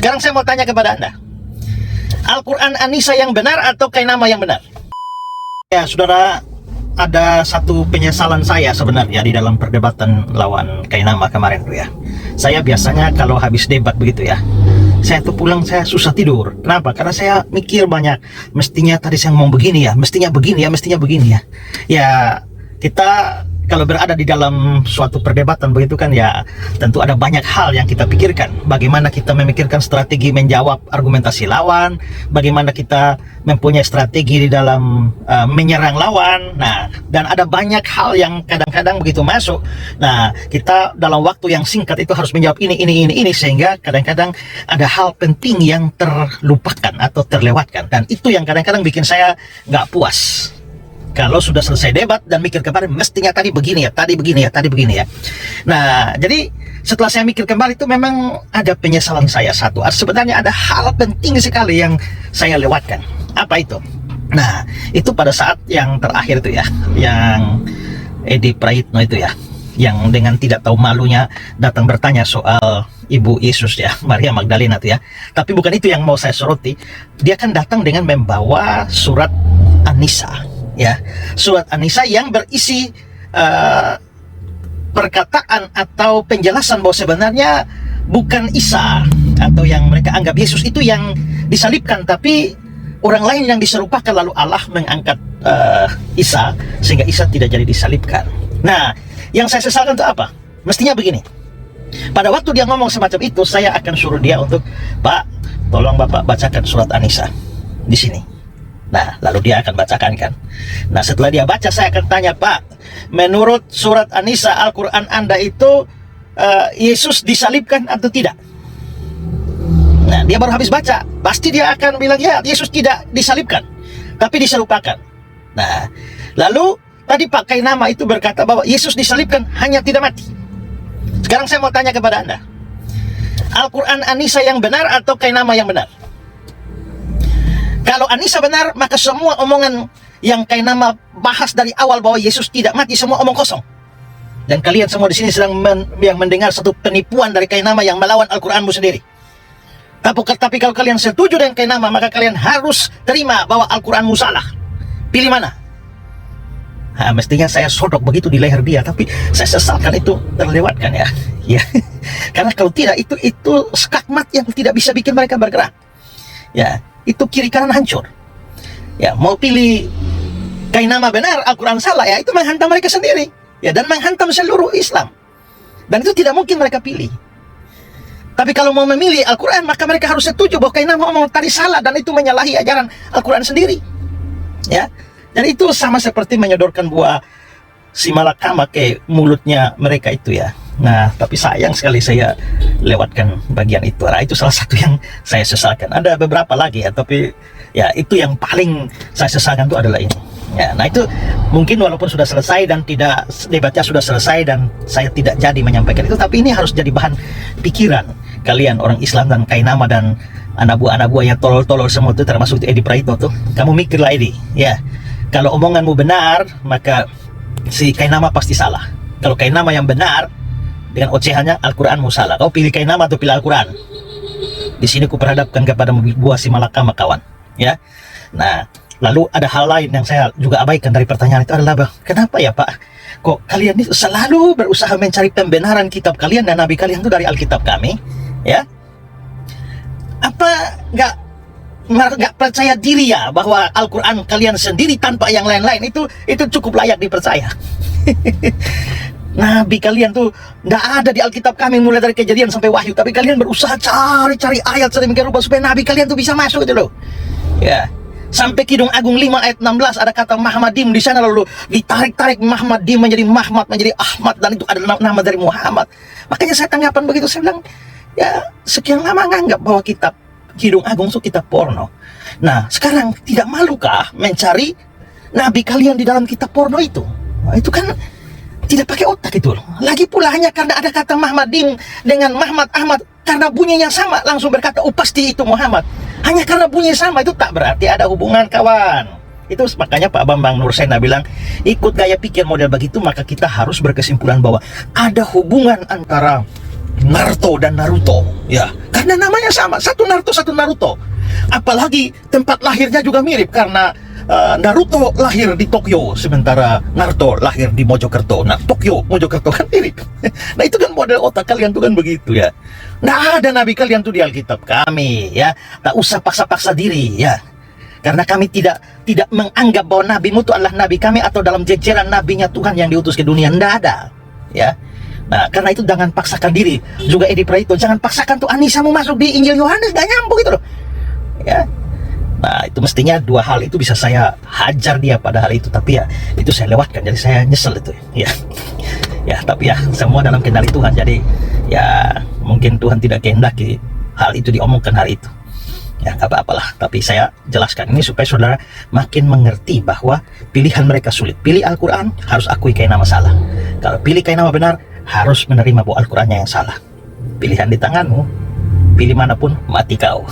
Sekarang saya mau tanya kepada Anda, Al-Quran An-Nisa yang benar atau Kainama yang benar? Ya, saudara, ada satu penyesalan saya sebenarnya di dalam perdebatan lawan Kainama kemarin tuh ya. Saya biasanya kalau habis debat begitu ya, saya tuh pulang saya susah tidur. Kenapa? Karena saya mikir banyak. Mestinya tadi saya ngomong begini ya, mestinya begini ya, mestinya begini ya. Ya, kita kalau berada di dalam suatu perdebatan begitu kan ya, tentu ada banyak hal yang kita pikirkan. Bagaimana kita memikirkan strategi menjawab argumentasi lawan, bagaimana kita mempunyai strategi di dalam menyerang lawan. Nah, dan ada banyak hal yang kadang-kadang begitu masuk. Nah, kita dalam waktu yang singkat itu harus menjawab ini, sehingga kadang-kadang ada hal penting yang terlupakan atau terlewatkan. Dan itu yang kadang-kadang bikin saya nggak puas. Kalau sudah selesai debat dan mikir kemarin, mestinya tadi begini ya, tadi begini ya, tadi begini ya. Nah, jadi setelah saya mikir kembali itu memang ada penyesalan saya satu. Sebenarnya ada hal penting sekali yang saya lewatkan. Apa itu? Nah, itu pada saat yang terakhir itu ya, yang Edi Praitno itu ya, yang dengan tidak tahu malunya datang bertanya soal Ibu Yesus ya, Maria Magdalena itu ya. Tapi bukan itu yang mau saya soroti. Dia kan datang dengan membawa surat An-Nisa. Ya, surat An-Nisa yang berisi perkataan atau penjelasan bahwa sebenarnya bukan Isa atau yang mereka anggap Yesus itu yang disalibkan, tapi orang lain yang diserupakan, lalu Allah mengangkat Isa sehingga Isa tidak jadi disalibkan. Nah, yang saya sesalkan itu apa? Mestinya begini. Pada waktu dia ngomong semacam itu, saya akan suruh dia untuk, Pak, tolong Bapak bacakan surat An-Nisa di sini. Nah, lalu dia akan bacakan kan. Nah, setelah dia baca, saya akan tanya, Pak, menurut surat An-Nisa Al-Quran Anda itu Yesus disalibkan atau tidak? Nah, dia baru habis baca. Pasti dia akan bilang, ya, Yesus tidak disalibkan, tapi diserupakan. Nah, lalu tadi Pak Kainama itu berkata bahwa Yesus disalibkan, hanya tidak mati. Sekarang saya mau tanya kepada Anda, Al-Quran An-Nisa yang benar atau Kainama yang benar? Kalau An-Nisa benar, maka semua omongan yang Kainama bahas dari awal bahwa Yesus tidak mati, semua omong kosong. Dan kalian semua di sini sedang yang mendengar satu penipuan dari Kainama yang melawan Al-Quranmu sendiri. Tapi kalau kalian setuju dengan Kainama, maka kalian harus terima bahwa Al-Quranmu salah. Pilih mana? Nah, mestinya saya sodok begitu di leher dia, tapi saya sesalkan itu terlewatkan ya. Ya, karena kalau tidak itu skakmat yang tidak bisa bikin mereka bergerak. Ya, itu kiri kanan hancur. Ya, mau pilih Kainama benar, Al-Quran salah, ya itu menghantam mereka sendiri. Ya, dan menghantam seluruh Islam. Dan itu tidak mungkin mereka pilih. Tapi kalau mau memilih Al-Quran, maka mereka harus setuju bahwa Kainama ngomong tadi salah dan itu menyalahi ajaran Al-Quran sendiri. Ya, dan itu sama seperti menyodorkan buah simalakama ke mulutnya mereka itu ya. Nah, tapi sayang sekali saya lewatkan bagian itu. Nah, itu salah satu yang saya sesalkan. Ada beberapa lagi ya, tapi ya itu yang paling saya sesalkan itu adalah ini. Ya, nah itu mungkin walaupun sudah selesai dan tidak debatnya sudah selesai dan saya tidak jadi menyampaikan itu, tapi ini harus jadi bahan pikiran kalian orang Islam dan Kainama dan anak buah yang tolol-tolol semua itu, termasuk Edi Praitno tuh. Kamu mikirlah Edi, ya. Kalau omonganmu benar, maka si Kainama pasti salah. Kalau Kainama yang benar, dengan ocehannya Al-Quranmu salah. Kau pilih Kainama atau pilih Al-Quran? Di sini ku perhadapkan kepada buah simalakama kawan. Ya. Nah, lalu ada hal lain yang saya juga abaikan dari pertanyaan itu adalah, kenapa ya Pak? Kok kalian itu selalu berusaha mencari pembenaran kitab kalian dan nabi kalian itu dari Alkitab kami? Ya. Apa nggak percaya diri ya bahwa Al-Quran kalian sendiri tanpa yang lain-lain itu cukup layak dipercaya? Nabi kalian tuh nggak ada di Alkitab kami mulai dari Kejadian sampai Wahyu, tapi kalian berusaha cari ayat sedemikian rupa supaya Nabi kalian tuh bisa masuk gitu loh. Ya, sampai Kidung Agung 5 ayat 16 ada kata Mahmadim di sana, lalu ditarik-tarik Mahmadim menjadi Mahmad, menjadi Ahmad, dan itu adalah nama dari Muhammad. Makanya saya tanggapan begitu, saya bilang ya sekian lama nganggap bahwa kitab Kidung Agung itu kitab porno. Nah, sekarang tidak malukah mencari Nabi kalian di dalam kitab porno itu? Nah, itu kan tidak pakai otak itu loh. Lagi pula hanya karena ada kata Mahmadim dengan Mahmad Ahmad, karena bunyinya sama langsung berkata, oh pasti itu Muhammad. Hanya karena bunyi sama itu tak berarti ada hubungan kawan. Itu makanya Pak Bambang Nursena bilang, ikut gaya pikir model begitu maka kita harus berkesimpulan bahwa ada hubungan antara Naruto dan Naruto, ya, karena namanya sama, satu Naruto satu Naruto. Apalagi tempat lahirnya juga mirip karena Naruto lahir di Tokyo, sementara Naruto lahir di Mojokerto. Nah, Tokyo, Mojokerto kan mirip. Nah, itu kan model otak kalian tuh kan begitu ya. Nah, ada nabi kalian tuh di Alkitab kami ya. Tak usah paksa-paksa diri ya. Karena kami tidak menganggap bahwa nabimu itu adalah nabi kami atau dalam jajaran nabinya Tuhan yang diutus ke dunia. Tidak ada ya. Nah, karena itu jangan paksakan diri. Juga Edi Praitno, jangan paksakan tuh Anisamu masuk di Injil Yohanes, gak nyambung gitu loh. Ya. Nah, itu mestinya dua hal itu bisa saya hajar dia pada hal itu, tapi ya itu saya lewatkan, jadi saya nyesel itu. Ya. Ya, tapi ya semua dalam kendali Tuhan. Jadi ya mungkin Tuhan tidak kehendaki hal itu diomongkan hari itu. Ya, gak apa-apalah, tapi saya jelaskan ini supaya saudara makin mengerti bahwa pilihan mereka sulit. Pilih Al-Quran, harus akui Kainama salah. Kalau pilih Kainama benar, harus menerima bahwa Al-Qurannya yang salah. Pilihan di tanganmu, pilih manapun, mati kau.